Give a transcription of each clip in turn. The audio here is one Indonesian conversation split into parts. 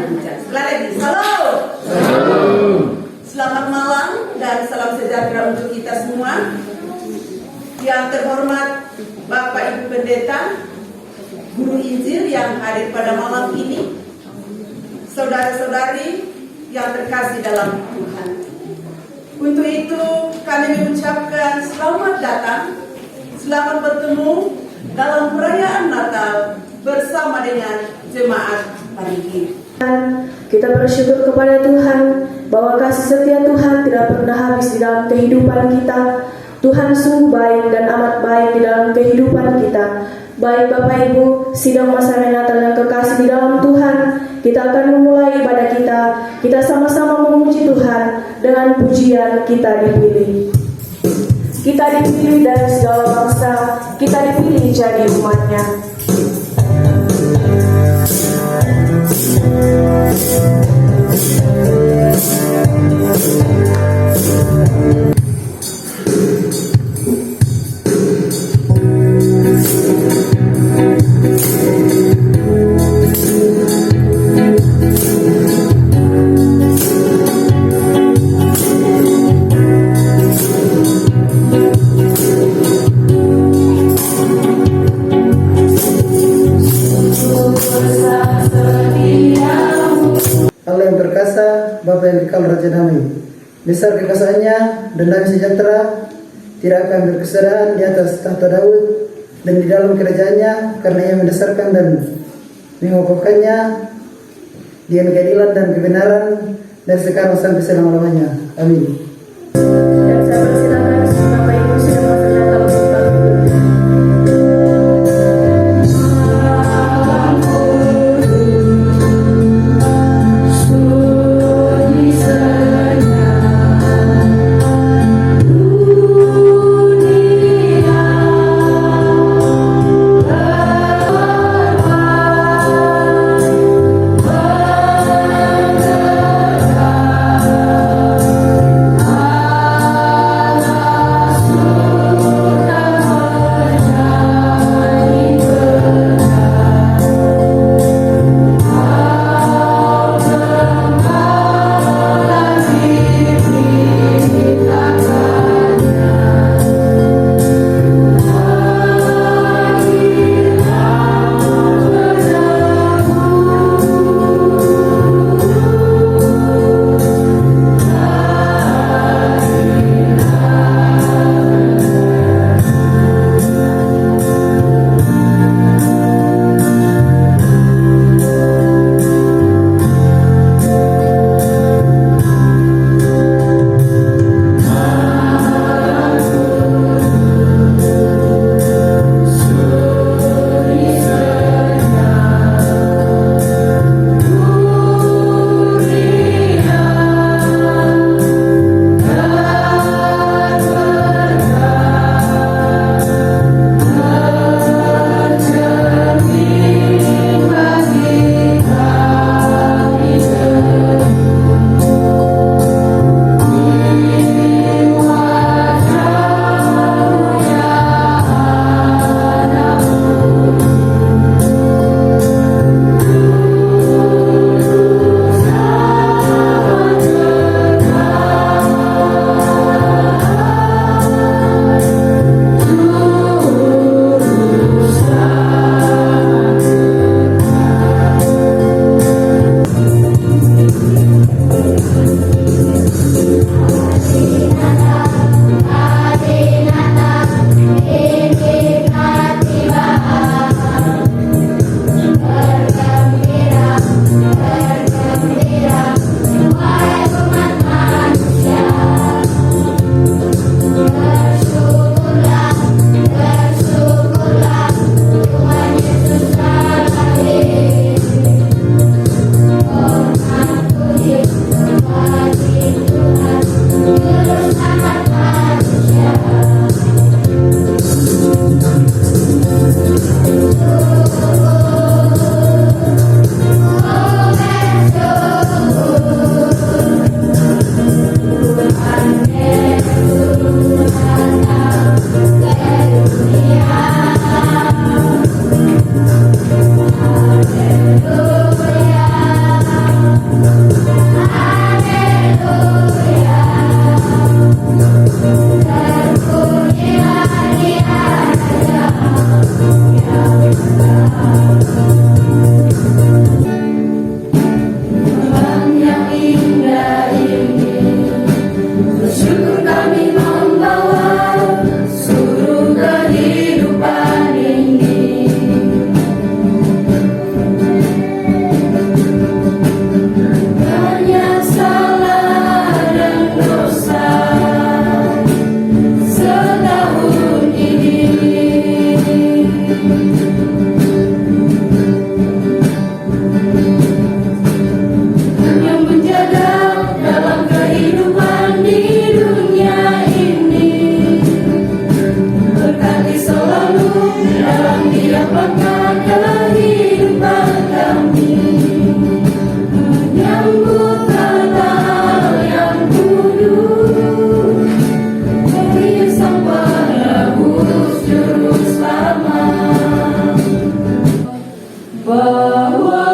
Sekali lagi, salam. Selamat malam dan salam sejahtera untuk kita semua. Yang terhormat Bapak Ibu Pendeta, Guru Injil yang hadir pada malam ini, saudara-saudari yang terkasih dalam Tuhan. Untuk itu kami mengucapkan selamat datang, selamat bertemu dalam perayaan Natal bersama dengan jemaat hari ini. Kita bersyukur kepada Tuhan bahwa kasih setia Tuhan tidak pernah habis di dalam kehidupan kita. Tuhan sungguh baik dan amat baik di dalam kehidupan kita. Baik Bapak Ibu, sidang masa Natal yang kekasih di dalam Tuhan, kita akan memulai ibadah kita. Kita sama-sama memuji Tuhan dengan pujian Kita Dipilih. Kita dipilih dari segala bangsa, kita dipilih jadi umatnya. Allah yang perkasa, Bapa yang kekal Raja Damai, besar kekasaannya dan damai sejahtera tidak akan berkesudahan di atas tahta Daud dan di dalam kerajaannya, karena ia mendasarkan dan mengokohkannya dengan keadilan dan kebenaran dari sekarang sampai selama-lamanya. Amin. Dan saya persilakan Bapak Ibu sidang masa Natal untuk bangkit. Amin. yang dilapangkan kehidupan kami, menyambut Natal yang kudus, beri sang penebus juru selamat, bawa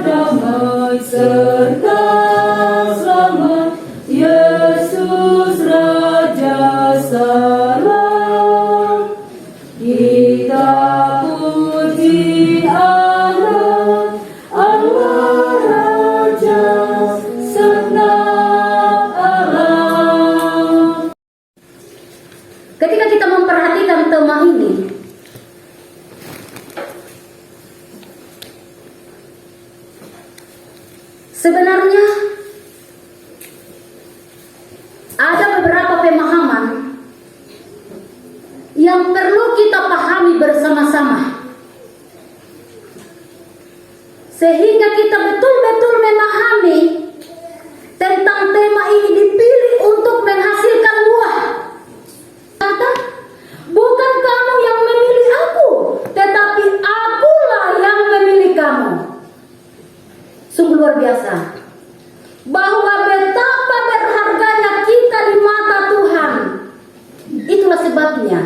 damai serta selamat, Yesus Raja Salam. Kita puji Allah, Allah Raja segenap alam. Ketika kita memperhatikan tema ini, sebenarnya ada beberapa pemahaman yang perlu kita pahami bersama-sama, sehingga kita betul-betul memahami tentang tema ini dipilih untuk menghasilkan buah. Kata, bukan kamu yang memilih aku, tetapi akulah yang memilih kamu. Sungguh luar biasa bahwa betapa berharganya kita di mata Tuhan. Itulah sebabnya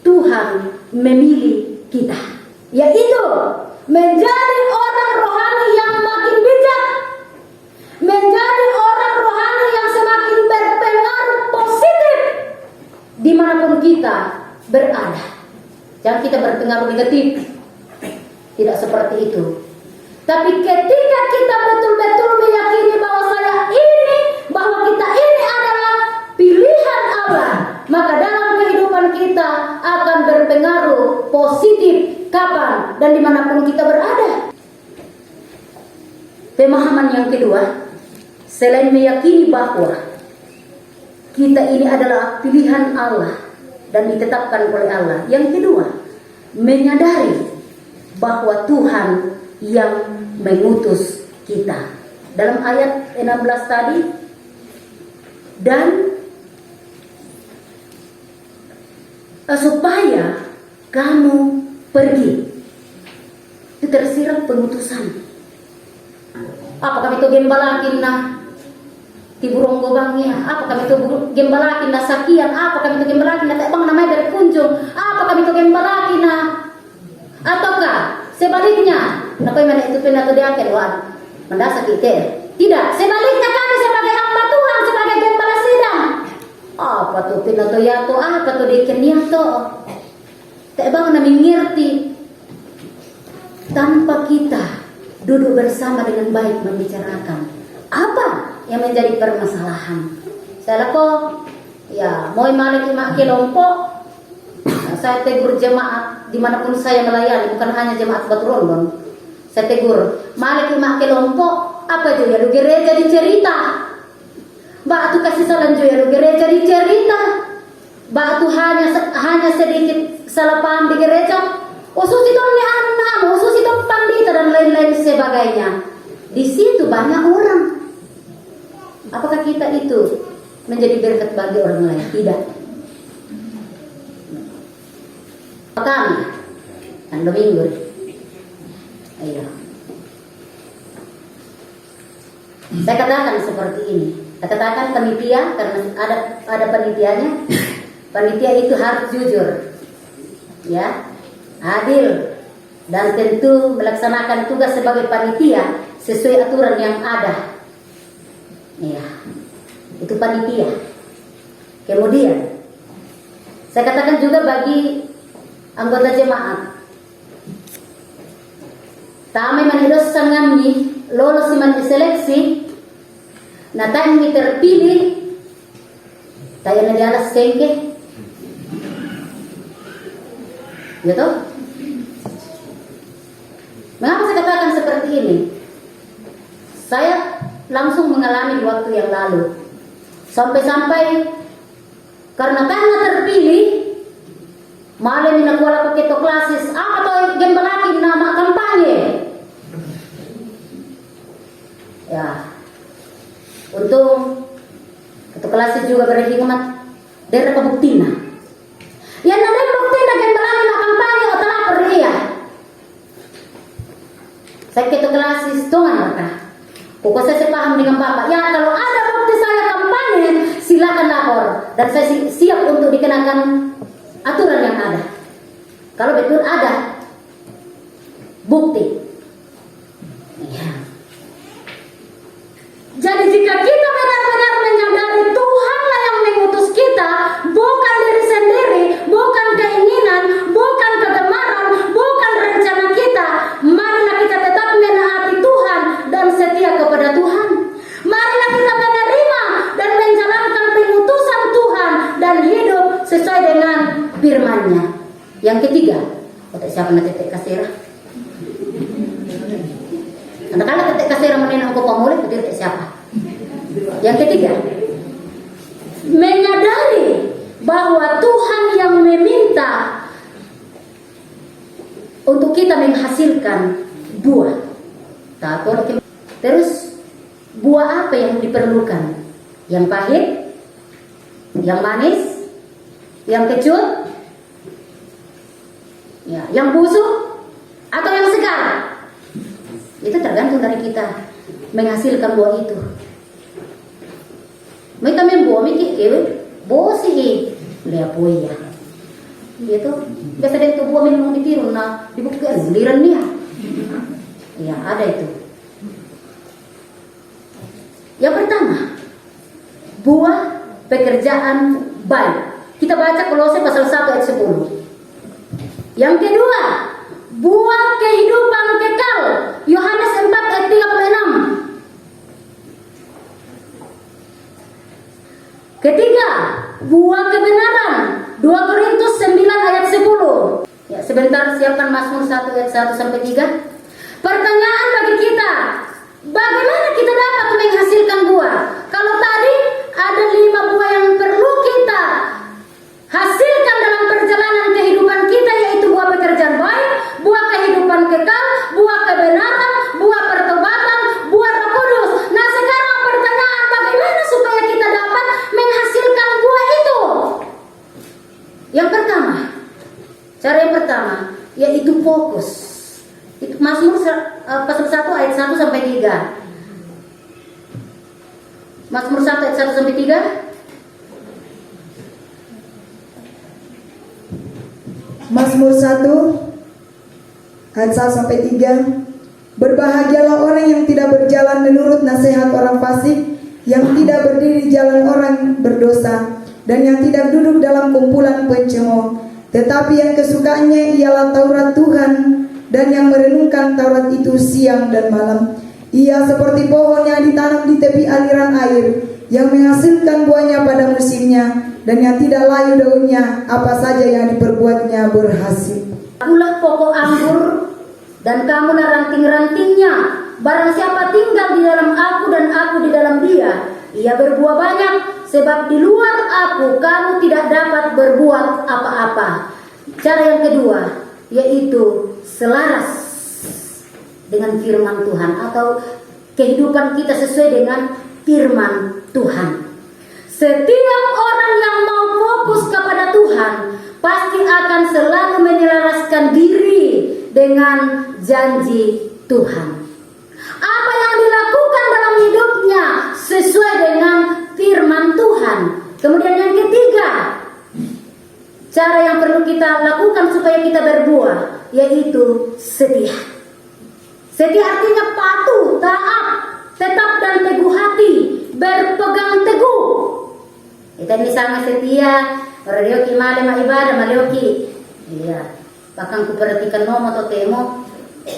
Tuhan memilih kita, yaitu menjadi orang rohani yang makin bijak, menjadi orang rohani yang semakin berpengaruh positif dimanapun kita berada. Jangan kita berpengaruh negatif, tidak seperti itu. Tapi ketika kita betul-betul meyakini bahwa kita ini adalah pilihan Allah, maka dalam kehidupan kita akan berpengaruh positif kapan dan dimanapun kita berada. Pemahaman yang kedua, selain meyakini bahwa kita ini adalah pilihan Allah dan ditetapkan oleh Allah, yang kedua, menyadari bahwa Tuhan yang mengutus kita. Dalam ayat 16 tadi, dan supaya kamu pergi, itu tersirat pengutusan. Apakah itu gembalakin na tiburong gobangnya? Apakah itu gembalakin na sakian? Apakah itu gembalakin na bang namanya berkunjung? Apakah itu gembalakin na ataukah sebaliknya? Nakoy mana itu pinatodiaken wan mendasa kita? Tidak, sebaliknya kami sebagai hamba Tuhan, sebagai gembala sidang. Apa tuh pinatoyato? Apa tuh dikeniato? Tak bang na mengerti tanpa kita duduk bersama dengan baik membicarakan apa yang menjadi permasalahan. Saya laku ya mau malik imak kelompok, saya tegur jemaat dimanapun saya melayani, bukan hanya jemaat Batu Rondon. Saya tegur malik imak kelompok, apa juga lu gereja dicerita, batu kasih saran juga lu gereja dicerita, batu hanya sedikit salah paham di gereja. Usus itu anak, usus itu pandita dan lain-lain sebagainya. Di situ banyak orang. Apakah kita itu menjadi berkat bagi orang lain? Tidak. Kami dan Domingo. Ayo. Saya katakan seperti ini. Saya katakan panitia karena ada panitianya. Panitia itu harus jujur, ya, adil, dan tentu melaksanakan tugas sebagai panitia sesuai aturan yang ada. Ya, itu panitia. Kemudian saya katakan juga bagi anggota jemaat, tame manidos sangami lolos man seleksi, na tayo terpilih, tayo na dialas sengke. Gitu? Mengapa saya katakan seperti ini? Saya langsung mengalami waktu yang lalu. Sampai-sampai karena terpilih, malah minakuala ko keto klasis, apa to gembalakin nama kampanye. Ya. Untung keto klasis juga berhikmat dari pembuktian. Yang namanya bukti na gembalakin na kampanye Saya ketua kelas tongan mereka. Pokok saya sepaham dengan Bapak. Ya kalau ada bukti saya kampanye, silakan lapor. Dan saya siap untuk dikenakan aturan yang ada. Kalau betul ada bukti. Ya. Jadi jika kita benar-benar menyadari Tuhanlah yang mengutus kita, bukan diri sendiri, bukan keinginan, bukan kegemaran, bukan rencana kita, marilah kita tetap menaati Tuhan dan setia kepada Tuhan. Marilah kita menerima dan menjalankan pengutusan Tuhan dan hidup sesuai dengan firman-Nya. Yang ketiga, siapa nanti tetek kasirah? Anak-anak tetek kasirah menenang kau pamulih, tetek siapa? Yang ketiga, menyadari bahwa Tuhan yang meminta untuk kita menghasilkan buah. Terus buah apa yang diperlukan? Yang pahit, yang manis, yang kecut, ya, yang busuk, atau yang segar? Itu tergantung dari kita menghasilkan buah itu. Mereka membuah mikir kewe bosi leapoya. Itu biasa dari itu buah minum ditiru na dibuktikan liran dia. Ya ada itu. Yang pertama, buah pekerjaan baik. Kita baca Kolose pasal 1 ayat 10. Yang kedua, buah kehidupan kekal. Yohanes 4 ayat 36. Ketiga, buah kebenaran. 2 Korintus 9 ayat 10. Ya, sebentar siapkan Mazmur 1 ayat 1 sampai 3. Pertanyaan bagi kita, bagaimana kita dapat menghasilkan buah? Kalau tadi ada 5 buah yang perlu kita hasilkan dalam perjalanan kehidupan kita, yaitu buah pekerjaan baik, buah kehidupan kekal, buah kebenaran, buah pertobatan, buah Roh Kudus. Nah sekarang pertanyaan, bagaimana supaya kita dapat menghasilkan buah itu? Yang pertama, cara yang pertama yaitu fokus. Itu Mazmur pasal 1 ayat 1 sampai 3. Mazmur 1 ayat 1 sampai 3. Mazmur 1 ayat 1 sampai 3. Berbahagialah orang yang tidak berjalan menurut nasihat orang fasik, yang tidak berdiri di jalan orang berdosa, dan yang tidak duduk dalam kumpulan pencemooh. Tetapi yang kesukaannya ialah Taurat Tuhan, dan yang merenungkan Taurat itu siang dan malam. Ia seperti pohon yang ditanam di tepi aliran air, yang menghasilkan buahnya pada musimnya, dan yang tidak layu daunnya, apa saja yang diperbuatnya berhasil. Akulah pokok anggur, dan kamulah ranting-rantingnya. Barang siapa tinggal di dalam aku dan aku di dalam dia, ia berbuah banyak, sebab di luar aku kamu tidak dapat berbuat apa-apa. Cara yang kedua yaitu selaras dengan firman Tuhan, atau kehidupan kita sesuai dengan firman Tuhan. Setiap orang yang mau fokus kepada Tuhan pasti akan selalu menyelaraskan diri dengan janji Tuhan. Apa yang dilakukan dalam hidupnya sesuai dengan firman Tuhan. Kemudian yang ketiga, cara yang perlu kita lakukan supaya kita berbuah yaitu setia. Setia artinya patuh, taat, tetap dan teguh hati, berpegang teguh. Kita misalnya setia, radioki male ma ibadah malioki. Iya, bahkan kuperhatikan nomo atau temo,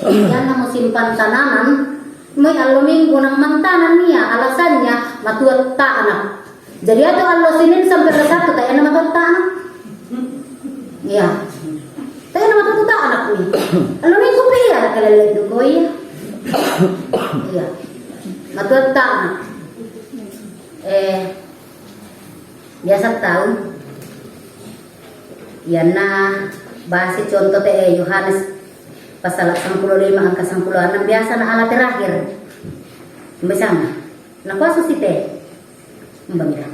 yang mau simpan tanaman, may allo minggu nang mantanan niya, alasannya matuat tanak. Jadi atau allo Senin sampai ke 1 tayo na matuat tanak. Iya. Tayo na matuat tanak ni. Allo minggu piya kalalay dugoy. Iya. Matuat tanak. Biasa tahu yan na base contoh Yohanes pasal 95 angka 96 biasa na ala terakhir bersama nakuasa si mbamira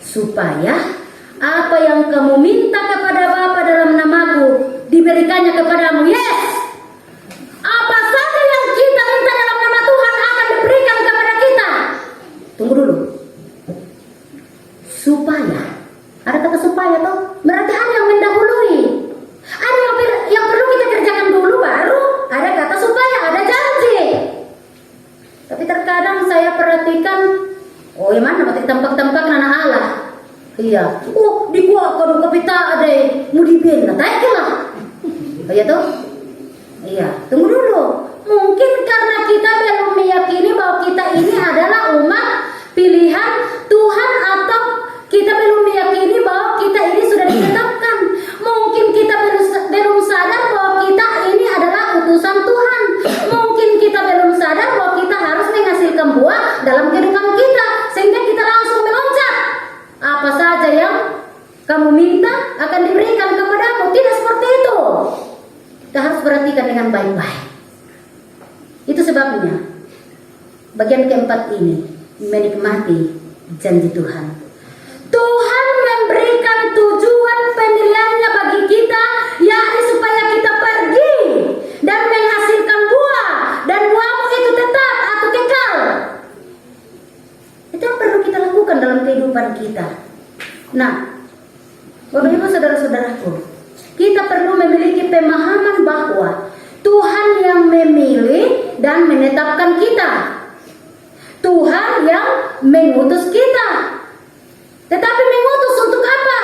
supaya apa yang kamu minta kepada Bapa dalam namaku diberikannya kepadamu. Yes, apa Iya. Di gua kalau kapita ada mau dibina, tahu lah. Iya tuh. Iya. Tunggu dulu. Mungkin karena kita belum meyakini bahwa kita ini adalah umat pilihan Tuhan, atau kita belum meyakini bahwa kita ini sudah ditetapkan. Mungkin kita belum sadar bahwa kita ini adalah utusan Tuhan. Mungkin kita belum sadar bahwa kita harus menghasilkan buah dalam kehidupan kita, sehingga kita langsung meloncat. Apa saja yang kamu minta akan diberikan kepadamu. Tidak seperti itu. Kita harus perhatikan dengan baik-baik. Itu sebabnya bagian keempat ini menikmati janji Tuhan. Tuhan memberikan tujuan pemilihannya bagi kita, yakni supaya kita pergi dan menghasilkan buah, dan buahmu itu tetap atau kekal. Itu yang perlu kita lakukan dalam kehidupan kita. Nah, Bapak Ibu saudara-saudaraku, kita perlu memiliki pemahaman bahwa Tuhan yang memilih dan menetapkan kita. Tuhan yang mengutus kita. Tetapi mengutus untuk apa?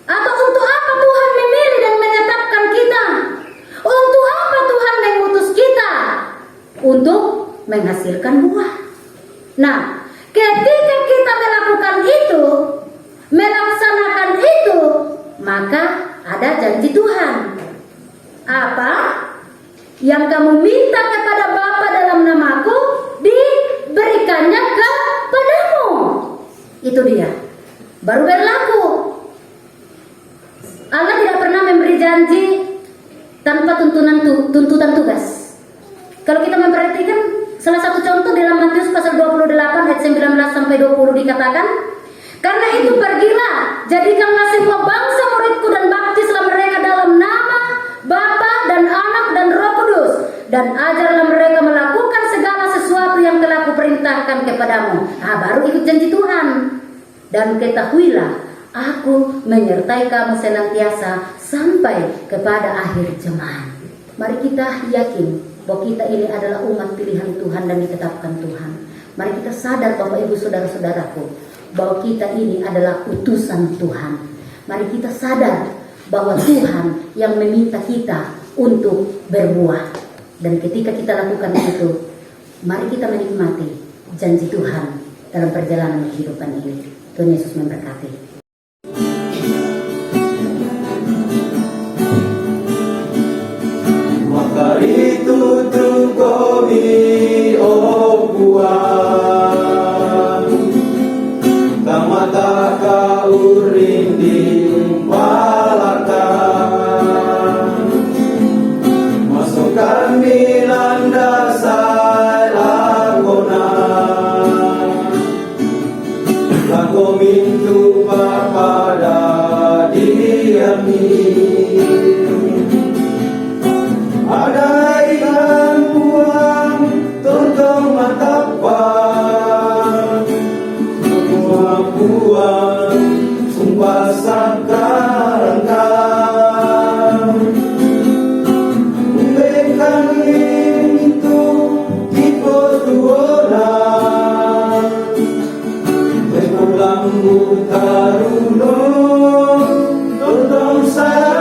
Atau untuk apa Tuhan memilih dan menetapkan kita? Untuk apa Tuhan mengutus kita? Untuk menghasilkan buah. Nah, ketika kita melakukan itu, melaksanakan itu, maka ada janji Tuhan. Apa? Yang kamu minta kepada Bapa dalam namaku, diberikannya kepadamu. Itu dia. Baru berlaku. Allah tidak pernah memberi janji tanpa tuntutan tugas. Kalau kita memperhatikan salah satu contoh dalam Matius pasal 28 ayat 19 sampai 20 dikatakan, karena itu pergilah, jadikanlah semua bangsa muridku dan baptislah mereka dalam nama Bapa dan Anak dan Roh Kudus, dan ajarlah mereka melakukan segala sesuatu yang telah kuperintahkan kepadamu. Baru ikut janji Tuhan. Dan ketahuilah, aku menyertai kamu senantiasa sampai kepada akhir zaman. Mari kita yakin bahwa kita ini adalah umat pilihan Tuhan dan ditetapkan Tuhan. Mari kita sadar Bapak Ibu saudara-saudaraku, bahwa kita ini adalah utusan Tuhan. Mari kita sadar bahwa Tuhan yang meminta kita untuk berbuah. Dan ketika kita lakukan itu, mari kita menikmati janji Tuhan dalam perjalanan kehidupan ini. Tuhan Yesus memberkati. Maka ditutup kami, oh buah, kamata kau rinding palakan, masukkan bilang dasar lakonan, laku mintu pada diami. Ada ikan buang tontong matapan, buang sumpah sakarangkan, umbekan itu tipe tuonan, berulang taruno tontong sa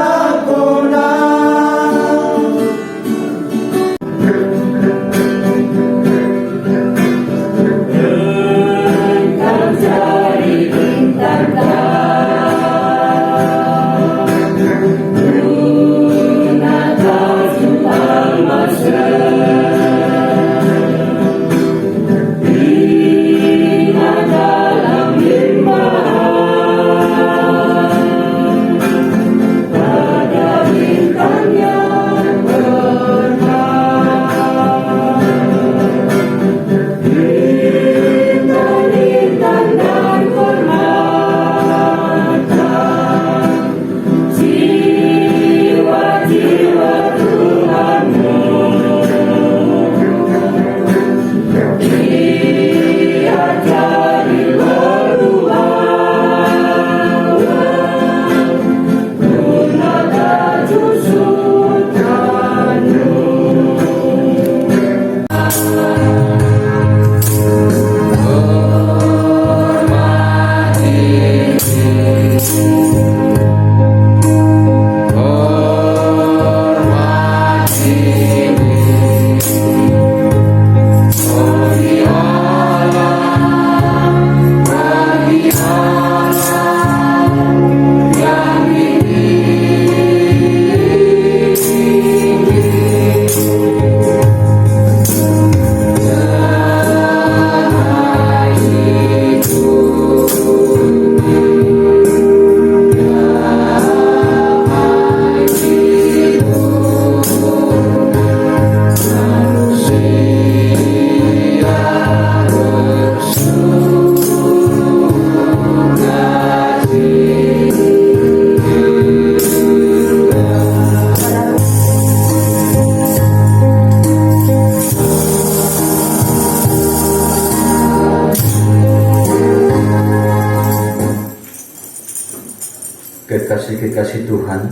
Tuhan,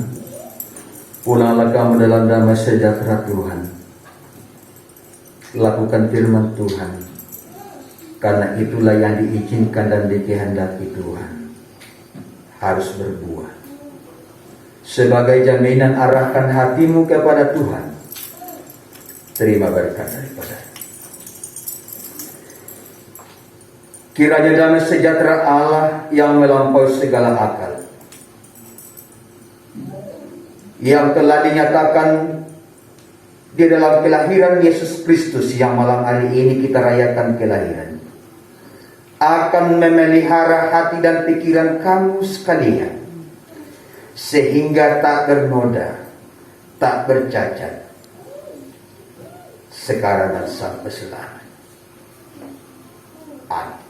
pulanglah kamu dalam damai sejahtera Tuhan. Lakukan firman Tuhan, karena itulah yang diizinkan dan dikehendaki Tuhan. Harus berbuah. Sebagai jaminan arahkan hatimu kepada Tuhan. Terima berkat daripada. Kiranya damai sejahtera Allah yang melampaui segala akal, yang telah dinyatakan di dalam kelahiran Yesus Kristus yang malam hari ini kita rayakan kelahiran, akan memelihara hati dan pikiran kamu sekalian, sehingga tak bernoda, tak bercacat, sekarang dan sampai selamanya. Amin.